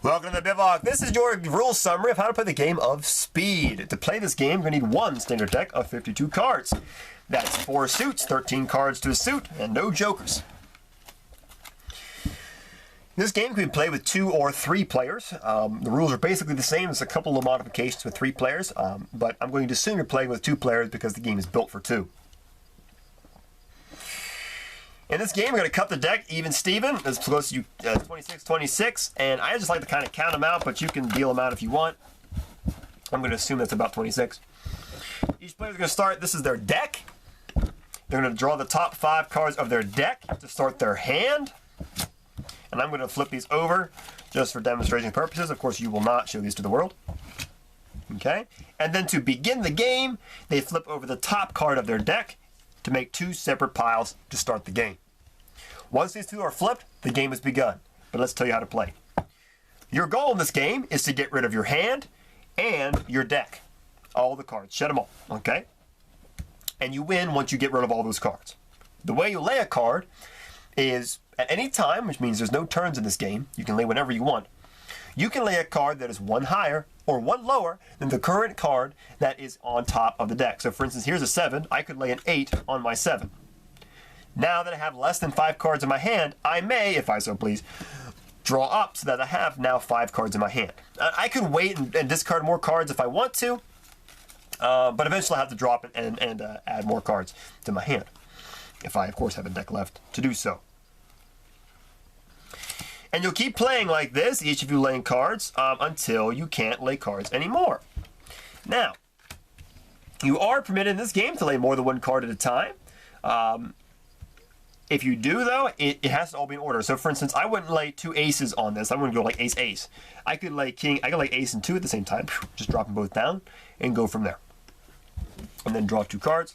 Welcome to the Bivouac. This is your rule summary of how to play the game of Speed. To play this game, you're going to need one standard deck of 52 cards. That's 4 suits, 13 cards to a suit, and no jokers. This game can be played with 2 or 3 players. The rules are basically the same. There's a couple of modifications with 3 players, but I'm going to assume you're playing with 2 players because the game is built for 2. In this game, we're going to cut the deck even Steven, as close to 26-26, and I just like to kind of count them out, but you can deal them out if you want. I'm going to assume that's about 26. Each player is going to start, this is their deck. They're going to draw the top 5 cards of their deck to start their hand. And I'm going to flip these over just for demonstration purposes. Of course, you will not show these to the world. Okay? And then to begin the game, they flip over the top card of their deck to make 2 separate piles to start the game. Once these 2 are flipped, the game has begun. But let's tell you how to play. Your goal in this game is to get rid of your hand and your deck. All the cards. Shed them all. Okay? And you win once you get rid of all those cards. The way you lay a card is at any time, which means there's no turns in this game. You can lay whenever you want. You can lay a card that is 1 higher or 1 lower than the current card that is on top of the deck. So for instance, here's a 7. I could lay an 8 on my 7. Now that I have less than 5 cards in my hand, I may, if I so please, draw up so that I have now 5 cards in my hand. I could wait and discard more cards if I want to, but eventually I have to drop it and add more cards to my hand. If I, of course, have a deck left to do so. And you'll keep playing like this, each of you laying cards, until you can't lay cards anymore. Now, you are permitted in this game to lay more than 1 card at a time. If you do, though, it has to all be in order. So, for instance, I wouldn't lay 2 aces on this. I wouldn't go like ace, ace. I could lay king. I could lay ace and 2 at the same time. Just drop them both down and go from there. And then draw 2 cards.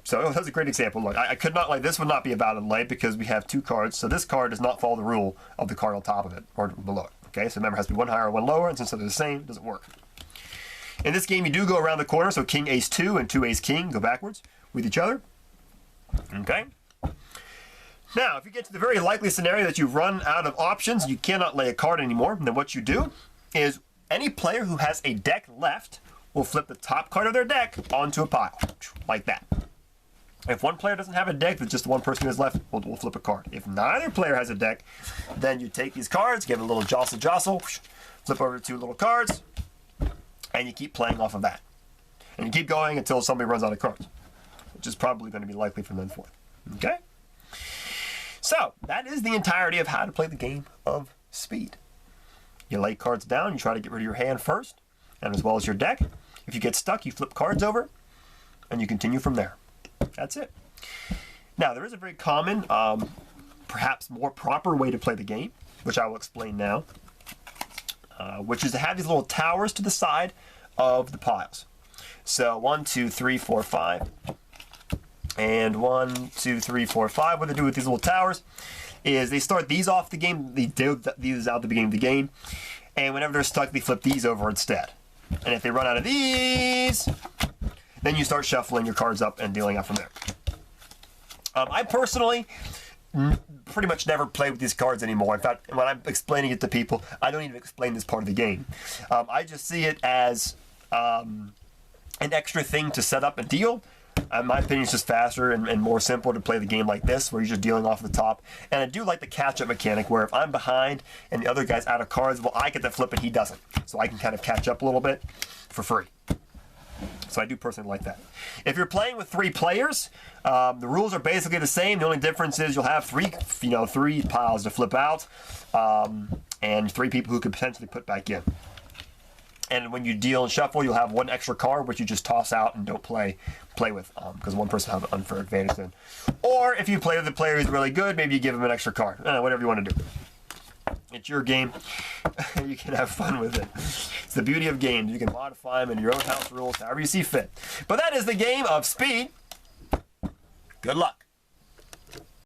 So that's a great example. Look, I could not lay. This would not be a valid lay because we have 2 cards. So this card does not follow the rule of the card on top of it or below it. Okay, so remember, it has to be 1 higher or 1 lower, and since they're the same, it doesn't work. In this game, you do go around the corner. So king, ace, 2, and 2, ace, king go backwards with each other. Okay. Now, if you get to the very likely scenario that you've run out of options, you cannot lay a card anymore, then what you do is any player who has a deck left will flip the top card of their deck onto a pile, like that. If one player doesn't have a deck, but just the one person who has left, we'll flip a card. If neither player has a deck, then you take these cards, give it a little jostle, flip over 2 little cards, and you keep playing off of that. And you keep going until somebody runs out of cards, which is probably going to be likely from then forth. Okay? So, that is the entirety of how to play the game of Speed. You lay cards down, you try to get rid of your hand first, and as well as your deck. If you get stuck, you flip cards over, and you continue from there. That's it. Now, there is a very common, perhaps more proper way to play the game, which I will explain now, which is to have these little towers to the side of the piles. So, 1, 2, 3, 4, 5. And 1, 2, 3, 4, 5. What they do with these little towers is they start these off the game. They do these out the beginning of the game. And whenever they're stuck, they flip these over instead. And if they run out of these, then you start shuffling your cards up and dealing out from there. I personally pretty much never play with these cards anymore. In fact, when I'm explaining it to people, I don't even explain this part of the game. I just see it as an extra thing to set up and deal. In my opinion, it's just faster and more simple to play the game like this, where you're just dealing off the top. And I do like the catch-up mechanic, where if I'm behind and the other guy's out of cards, well, I get to flip and he doesn't. So I can kind of catch up a little bit for free. So I do personally like that. If you're playing with 3 players, the rules are basically the same. The only difference is you'll have 3 piles to flip out, and 3 people who could potentially put back in. And when you deal and shuffle, you'll have 1 extra card, which you just toss out and don't play with, because one person will have an unfair advantage then. Or if you play with a player who's really good, maybe you give him an extra card. Whatever you want to do. It's your game. You can have fun with it. It's the beauty of games. You can modify them in your own house rules, however you see fit. But that is the game of Speed. Good luck.